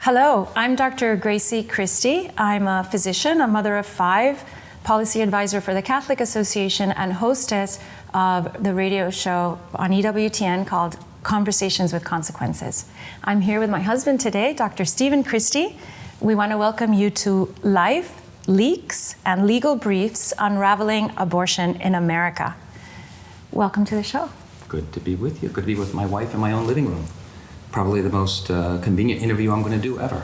Hello, I'm Dr. Christie. I'm a physician, a mother of 5, policy advisor for the Catholic Association, and hostess of the radio show on EWTN called Conversations with Consequences. I'm here with my husband today, Dr. Stephen Christie. We want to welcome you to Life, Leaks, and Legal Briefs Unraveling Abortion in America. Welcome to the show. Good to be with you. Good to be with my wife in my own living room. Probably the most convenient interview I'm going to do ever.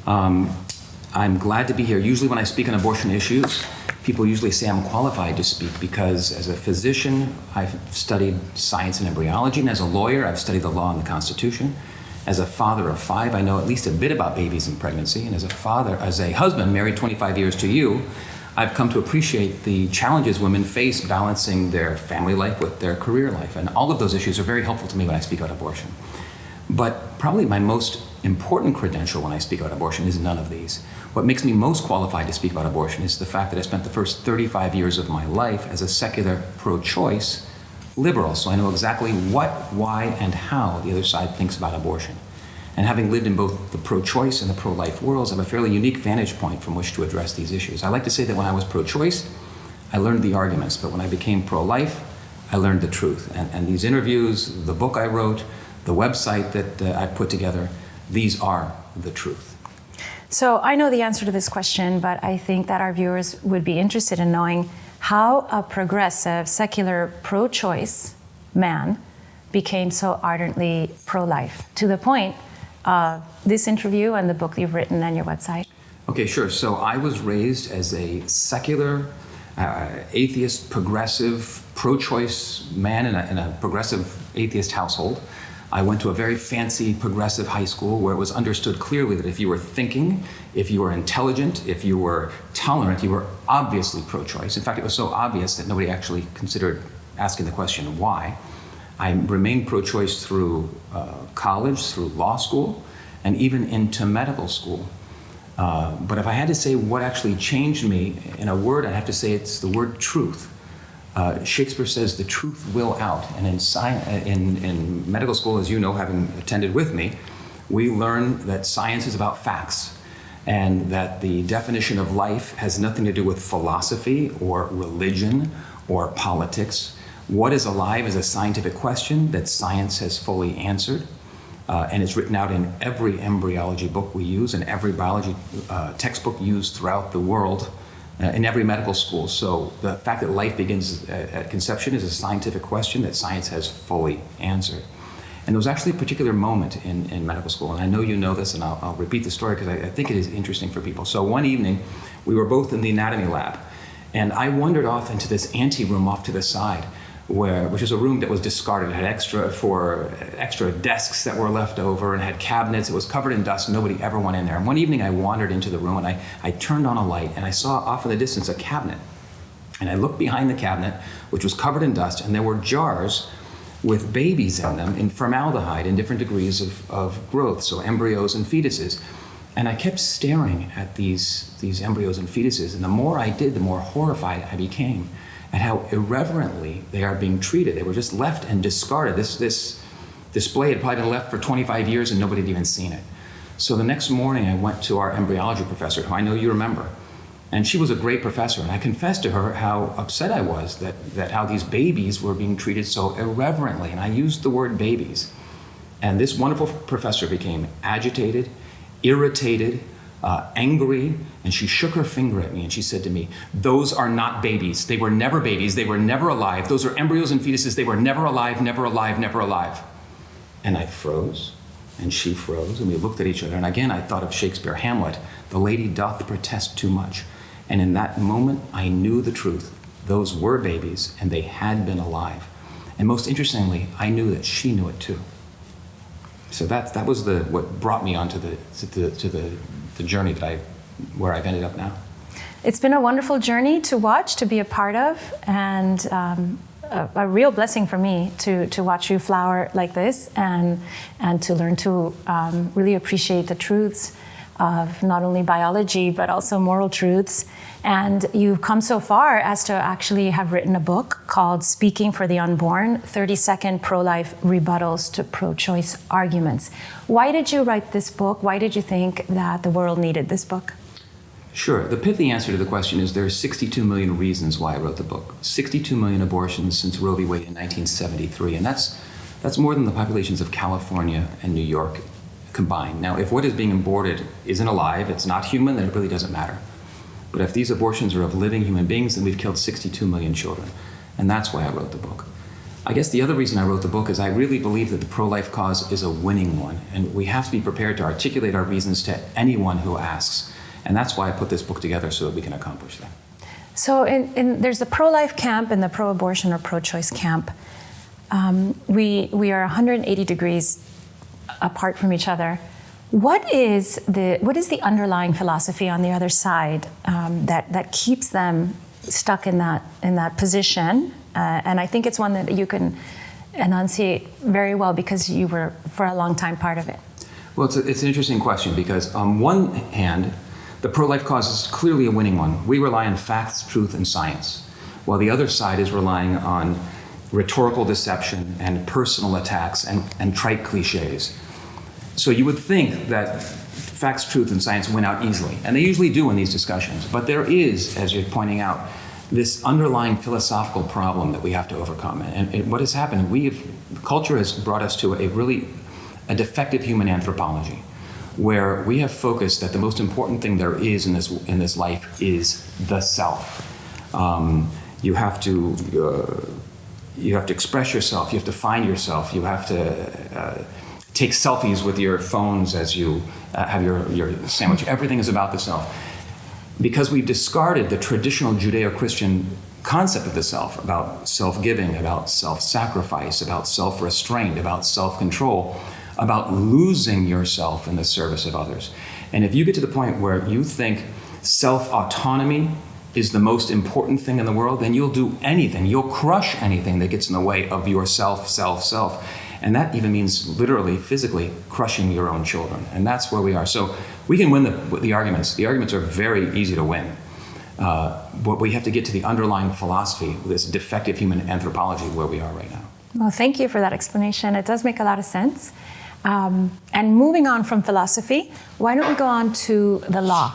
I'm glad to be here. Usually when I speak on abortion issues, people usually say I'm qualified to speak because as a physician, I've studied science and embryology, and as a lawyer, I've studied the law and the Constitution. As a father of 5, I know at least a bit about babies and pregnancy, and as a husband married 25 years to you, I've come to appreciate the challenges women face balancing their family life with their career life, and all of those issues are very helpful to me when I speak about abortion. But probably my most important credential when I speak about abortion is none of these. What makes me most qualified to speak about abortion is the fact that I spent the first 35 years of my life as a secular pro-choice liberal, so I know exactly what, why, and how the other side thinks about abortion. And having lived in both the pro-choice and the pro-life worlds, I have a fairly unique vantage point from which to address these issues. I like to say that when I was pro-choice, I learned the arguments, but when I became pro-life, I learned the truth. And these interviews, the book I wrote, the website that I put together, these are the truth. So I know the answer to this question, but I think that our viewers would be interested in knowing how a progressive, secular, pro-choice man became so ardently pro-life, to the point of this interview and the book you've written and your website. Okay, sure. So I was raised as a secular, atheist, progressive, pro-choice man in a progressive atheist household. I went to a very fancy progressive high school where it was understood clearly that if you were thinking, if you were intelligent, if you were tolerant, you were obviously pro-choice. In fact, it was so obvious that nobody actually considered asking the question why. I remained pro-choice through college, through law school, and even into medical school. But if I had to say what actually changed me in a word, I'd have to say it's the word truth. Shakespeare says the truth will out, and in medical school, as you know, having attended with me, we learn that science is about facts, and that the definition of life has nothing to do with philosophy or religion or politics. What is alive is a scientific question that science has fully answered, and it's written out in every embryology book we use and every biology textbook used throughout the world. In every medical school. So the fact that life begins at conception is a scientific question that science has fully answered. And there was actually a particular moment in medical school, and I know you know this, and I'll repeat the story because I think it is interesting for people. So one evening, we were both in the anatomy lab, and I wandered off into this ante-room off to the side, which was a room that was discarded. It had extra desks that were left over and had cabinets. It was covered in dust. Nobody ever went in there. And one evening I wandered into the room and I turned on a light and I saw off in the distance a cabinet. And I looked behind the cabinet, which was covered in dust, and there were jars with babies in them in formaldehyde in different degrees of growth, so embryos and fetuses. And I kept staring at these embryos and fetuses, and the more I did, the more horrified I became at how irreverently they are being treated. They were just left and discarded. This display had probably been left for 25 years and nobody had even seen it. So the next morning I went to our embryology professor, who I know you remember, and she was a great professor, and I confessed to her how upset I was that how these babies were being treated so irreverently, and I used the word babies. And this wonderful professor became agitated, irritated, angry, and she shook her finger at me and she said to me, "Those are not babies. They were never babies. They were never alive. Those are embryos and fetuses. They were never alive, never alive, never alive." And I froze, and she froze, and we looked at each other. And again, I thought of Shakespeare, Hamlet, "The lady doth protest too much." And in that moment, I knew the truth. Those were babies, and they had been alive. And most interestingly, I knew that she knew it too. So that was what brought me onto the journey where I've ended up now. It's been a wonderful journey to watch, to be a part of, and a real blessing for me to watch you flower like this and to learn to really appreciate the truths of not only biology, but also moral truths. And you've come so far as to actually have written a book called Speaking for the Unborn, 30-second pro-life rebuttals to pro-choice arguments. Why did you write this book? Why did you think that the world needed this book? Sure. The pithy answer to the question is there are 62 million reasons why I wrote the book. 62 million abortions since Roe v. Wade in 1973, and that's more than the populations of California and New York combined. Now, if what is being aborted isn't alive, it's not human, then it really doesn't matter. But if these abortions are of living human beings, then we've killed 62 million children, and that's why I wrote the book. I guess the other reason I wrote the book is I really believe that the pro-life cause is a winning one, and we have to be prepared to articulate our reasons to anyone who asks. And that's why I put this book together, so that we can accomplish that. So there's the pro-life camp and the pro-abortion or pro-choice camp. We are 180 degrees apart from each other. What is the underlying philosophy on the other side that keeps them stuck in that position? And I think it's one that you can enunciate very well because you were for a long time part of it. Well, it's an interesting question because on one hand, the pro-life cause is clearly a winning one. We rely on facts, truth, and science, while the other side is relying on rhetorical deception and personal attacks and trite cliches. So you would think that facts, truth, and science win out easily, and they usually do in these discussions. But there is, as you're pointing out, this underlying philosophical problem that we have to overcome. And what has happened, culture has brought us to a defective human anthropology, where we have focused that the most important thing there is in this life is the self. You have to express yourself. You have to find yourself. You have to take selfies with your phones as you have your sandwich. Everything is about the self. Because we've discarded the traditional Judeo-Christian concept of the self, about self-giving, about self-sacrifice, about self-restraint, about self-control, about losing yourself in the service of others. And if you get to the point where you think self-autonomy is the most important thing in the world, then you'll do anything. You'll crush anything that gets in the way of your self. And that even means literally, physically crushing your own children. And that's where we are. So we can win the arguments. The arguments are very easy to win. But we have to get to the underlying philosophy, this defective human anthropology where we are right now. Well, thank you for that explanation. It does make a lot of sense. And moving on from philosophy, why don't we go on to the law?